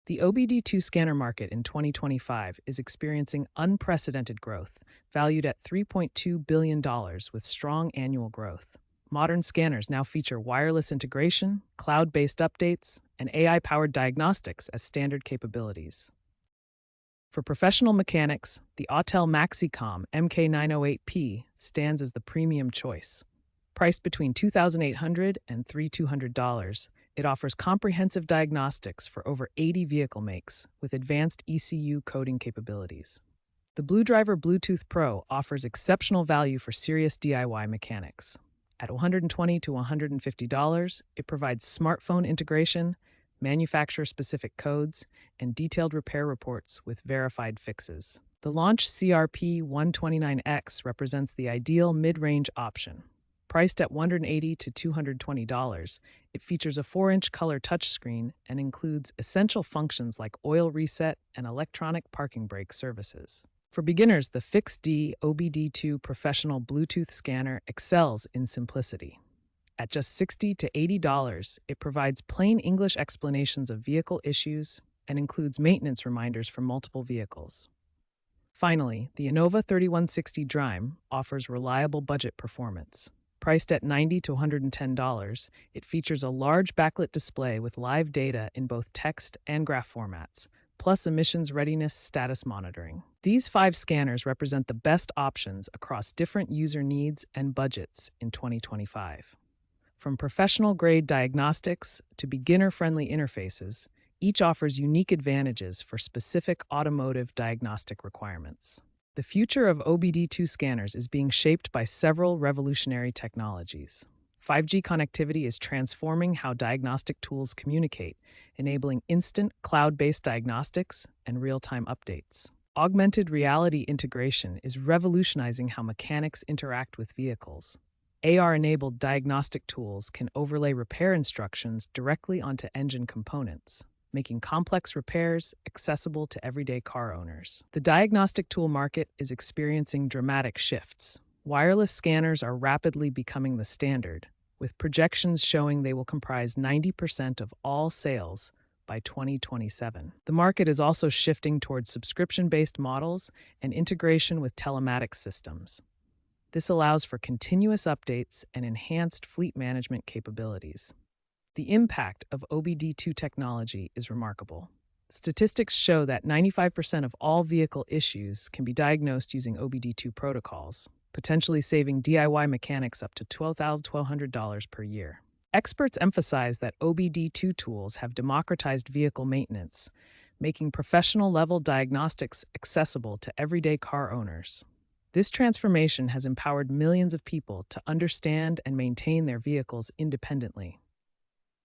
The OBD2 scanner market in 2025 is experiencing unprecedented growth, valued at $3.2 billion with strong annual growth. Modern scanners now feature wireless integration, cloud-based updates, and AI-powered diagnostics as standard capabilities. For professional mechanics, the Autel MaxiCom MK908P stands as the premium choice. Priced between $2,800 and $3,200, it offers comprehensive diagnostics for over 80 vehicle makes with advanced ECU coding capabilities. The BlueDriver Bluetooth Pro offers exceptional value for serious DIY mechanics. At $120 to $150, it provides smartphone integration, manufacturer-specific codes, and detailed repair reports with verified fixes. The Launch CRP129X represents the ideal mid-range option. Priced at $180 to $220, it features a 4-inch color touchscreen and includes essential functions like oil reset and electronic parking brake services. For beginners, the FixD OBD2 Professional Bluetooth Scanner excels in simplicity. At just $60 to $80, it provides plain English explanations of vehicle issues and includes maintenance reminders for multiple vehicles. Finally, the Innova 3160 Drime offers reliable budget performance. Priced at $90 to $110, it features a large backlit display with live data in both text and graph formats, plus emissions readiness status monitoring. These 5 scanners represent the best options across different user needs and budgets in 2025. From professional-grade diagnostics to beginner-friendly interfaces, each offers unique advantages for specific automotive diagnostic requirements. The future of OBD2 scanners is being shaped by several revolutionary technologies. 5G connectivity is transforming how diagnostic tools communicate, enabling instant cloud-based diagnostics and real-time updates. Augmented reality integration is revolutionizing how mechanics interact with vehicles. AR-enabled diagnostic tools can overlay repair instructions directly onto engine components, making complex repairs accessible to everyday car owners. The diagnostic tool market is experiencing dramatic shifts. Wireless scanners are rapidly becoming the standard, with projections showing they will comprise 90% of all sales by 2027. The market is also shifting towards subscription-based models and integration with telematics systems. This allows for continuous updates and enhanced fleet management capabilities. The impact of OBD2 technology is remarkable. Statistics show that 95% of all vehicle issues can be diagnosed using OBD2 protocols, potentially saving DIY mechanics up to $12,100 per year. Experts emphasize that OBD2 tools have democratized vehicle maintenance, making professional-level diagnostics accessible to everyday car owners. This transformation has empowered millions of people to understand and maintain their vehicles independently.